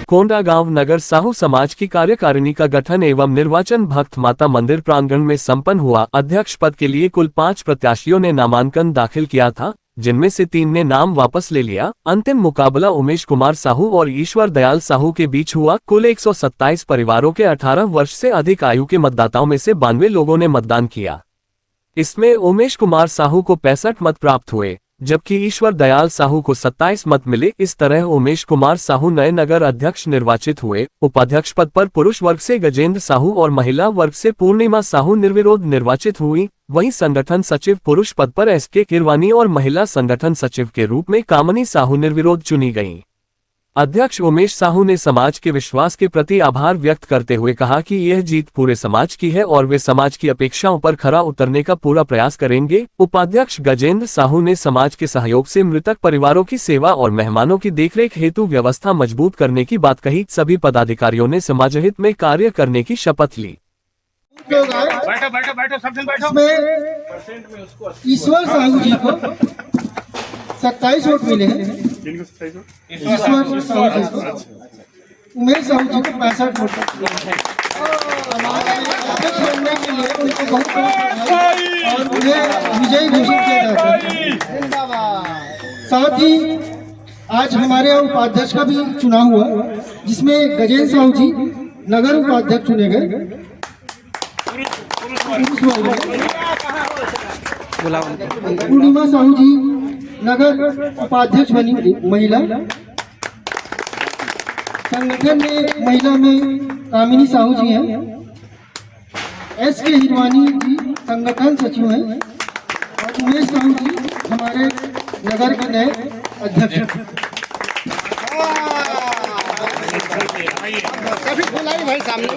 कोंडागांव नगर साहू समाज की कार्यकारिणी का गठन एवं निर्वाचन भक्त माता मंदिर प्रांगण में संपन्न हुआ। अध्यक्ष पद के लिए कुल 5 प्रत्याशियों ने नामांकन दाखिल किया था, जिनमें से 3 ने नाम वापस ले लिया। अंतिम मुकाबला उमेश कुमार साहू और ईश्वर दयाल साहू के बीच हुआ। कुल 127 परिवारों के 18 वर्ष से अधिक आयु के मतदाताओं में से 92 लोगों ने मतदान किया। इसमें उमेश कुमार साहू को 65 मत प्राप्त हुए, जबकि ईश्वर दयाल साहू को 27 मत मिले। इस तरह उमेश कुमार साहू नए नगर अध्यक्ष निर्वाचित हुए। उपाध्यक्ष पद पर पुरुष वर्ग से गजेंद्र साहू और महिला वर्ग से पूर्णिमा साहू निर्विरोध निर्वाचित हुई। वहीं संगठन सचिव पुरुष पद पर एसके किरवानी और महिला संगठन सचिव के रूप में कामनी साहू निर्विरोध चुनी गईं। अध्यक्ष उमेश साहू ने समाज के विश्वास के प्रति आभार व्यक्त करते हुए कहा कि यह जीत पूरे समाज की है और वे समाज की अपेक्षाओं पर खरा उतरने का पूरा प्रयास करेंगे। उपाध्यक्ष गजेंद्र साहू ने समाज के सहयोग से मृतक परिवारों की सेवा और मेहमानों की देखरेख हेतु व्यवस्था मजबूत करने की बात कही। सभी पदाधिकारियों ने समाजहित में कार्य करने की शपथ ली। ईश्वर साहू जी को 27 वोट मिले हैं। ईश्वर साहू जी को, उमेश साहू जी को 65 वोट छोड़ने के लिए उनको बहुत और उन्हें विजयी घोषित किया जाता है। साथ ही आज हमारे यहाँ उपाध्यक्ष का भी चुनाव हुआ, जिसमें गजेंद्र साहू जी नगर उपाध्यक्ष चुने गए। पूर्णिमा साहू जी नगर उपाध्यक्ष बनी महिला। संगठन में महिला में कामिनी साहू जी हैं। एसके हिरवानी जी संगठन सचिव हैं और उमेश साहू जी हमारे नगर के नए अध्यक्ष। भाई सामने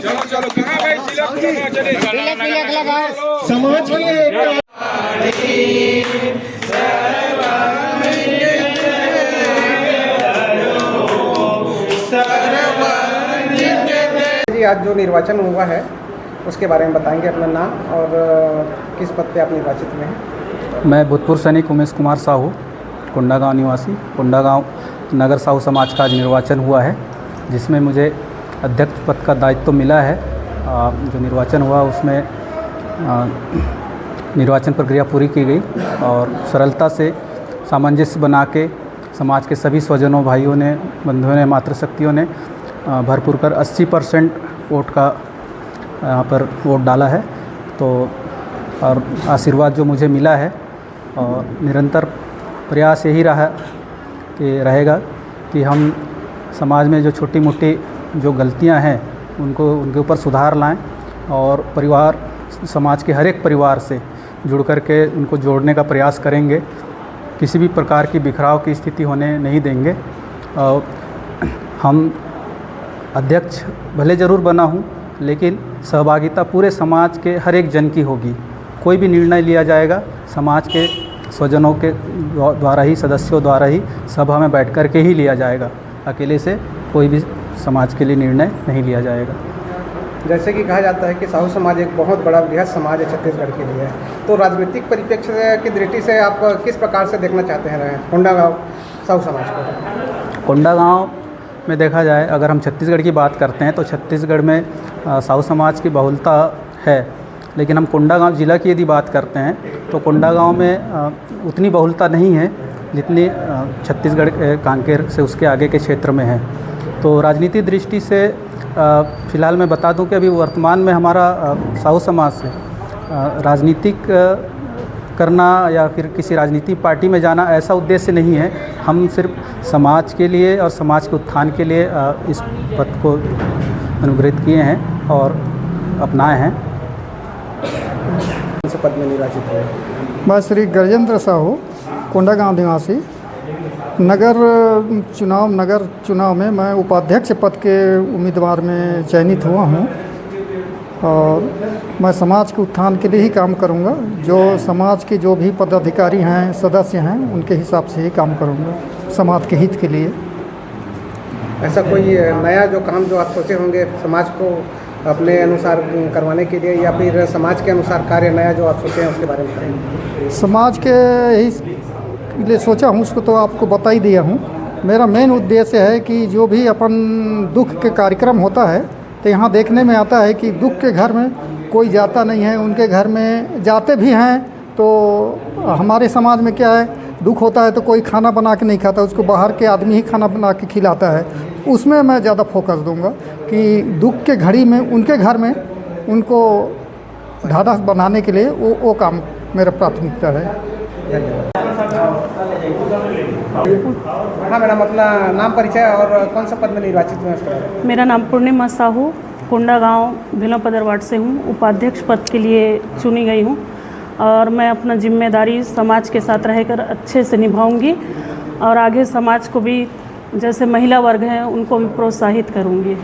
समाज की आज जो निर्वाचन हुआ है उसके बारे में बताएंगे। अपना नाम और किस पद पे आप निर्वाचित हुए हैं? मैं भूतपूर्व सैनिक उमेश कुमार साहू, कोंडागांव निवासी। कोंडागांव नगर साहू समाज का आज निर्वाचन हुआ है, जिसमें मुझे अध्यक्ष पद का दायित्व मिला है। जो निर्वाचन हुआ उसमें निर्वाचन प्रक्रिया पूरी की गई और सरलता से सामंजस्य बना के समाज के सभी स्वजनों, भाइयों ने, बंधुओं ने, मातृशक्तियों ने भरपूर कर 80% वोट का यहाँ पर वोट डाला है। तो और आशीर्वाद जो मुझे मिला है और निरंतर प्रयास यही रहेगा कि हम समाज में जो छोटी मोटी जो गलतियां हैं उनके ऊपर सुधार लाएं और परिवार, समाज के हर एक परिवार से जुड़ कर के उनको जोड़ने का प्रयास करेंगे। किसी भी प्रकार की बिखराव की स्थिति होने नहीं देंगे। और हम अध्यक्ष भले ज़रूर बना हूँ, लेकिन सहभागिता पूरे समाज के हर एक जन की होगी। कोई भी निर्णय लिया जाएगा समाज के स्वजनों के द्वारा ही, सदस्यों द्वारा ही सभा में बैठ कर के ही लिया जाएगा। अकेले से कोई भी समाज के लिए निर्णय नहीं लिया जाएगा। जैसे कि कहा जाता है कि साहू समाज एक बहुत बड़ा बृहद समाज है छत्तीसगढ़ के लिए, तो राजनीतिक परिप्रेक्ष्य की दृष्टि से आप किस प्रकार से देखना चाहते हैं कोंडागांव साहू समाज को? कोंडागांव में देखा जाए, अगर हम छत्तीसगढ़ की बात करते हैं तो छत्तीसगढ़ में साहू समाज की बहुलता है, लेकिन हम कोंडागांव ज़िला की यदि बात करते हैं तो कोंडागांव में उतनी बहुलता नहीं है जितनी छत्तीसगढ़ कांकेर से उसके आगे के क्षेत्र में है। तो राजनीतिक दृष्टि से फ़िलहाल मैं बता दूं कि अभी वर्तमान में हमारा साहू समाज से राजनीतिक करना या फिर किसी राजनीतिक पार्टी में जाना ऐसा उद्देश्य नहीं है। हम सिर्फ समाज के लिए और समाज के उत्थान के लिए इस पद को अनुग्रहित किए हैं और अपनाए हैं। कौन से पद में निर्वाचित हुए? मैं श्री गजेंद्र साहू, कोंडागांव निवासी। नगर चुनाव में मैं उपाध्यक्ष पद के उम्मीदवार में चयनित हुआ हूँ और मैं समाज के उत्थान के लिए ही काम करूँगा। जो समाज के जो भी पदाधिकारी हैं, सदस्य हैं, उनके हिसाब से ही काम करूँगा समाज के हित के लिए। ऐसा कोई नया जो काम जो आप सोचे होंगे समाज को अपने अनुसार करवाने के लिए, या फिर समाज के अनुसार कार्य नया जो आप सोचे हैं उसके बारे में बताएं? समाज के ही लिए सोचा हूँ, उसको तो आपको बता ही दिया हूँ मेरा मेन उद्देश्य है कि जो भी अपन दुख के कार्यक्रम होता है तो यहाँ देखने में आता है कि दुख के घर में कोई जाता नहीं है, उनके घर में जाते भी हैं तो हमारे समाज में क्या है, दुख होता है तो कोई खाना बना के नहीं खाता, उसको बाहर के आदमी ही खाना बना के खिलाता है। उसमें मैं ज़्यादा फोकस दूंगा कि दुख के घड़ी में उनके घर में उनको ढाढ़स बनाने के लिए वो काम मेरा प्राथमिकता है। हाँ मैडम, अपना नाम परिचय और कौन सा पद में निर्वाचित हुए हैं? मेरा नाम पूर्णिमा साहू, कोंडा गांव भिलौपदर वार्ड से हूँ। उपाध्यक्ष पद के लिए चुनी गई हूँ और मैं अपना जिम्मेदारी समाज के साथ रहकर अच्छे से निभाऊंगी और आगे समाज को भी, जैसे महिला वर्ग हैं, उनको भी प्रोत्साहित करूंगी।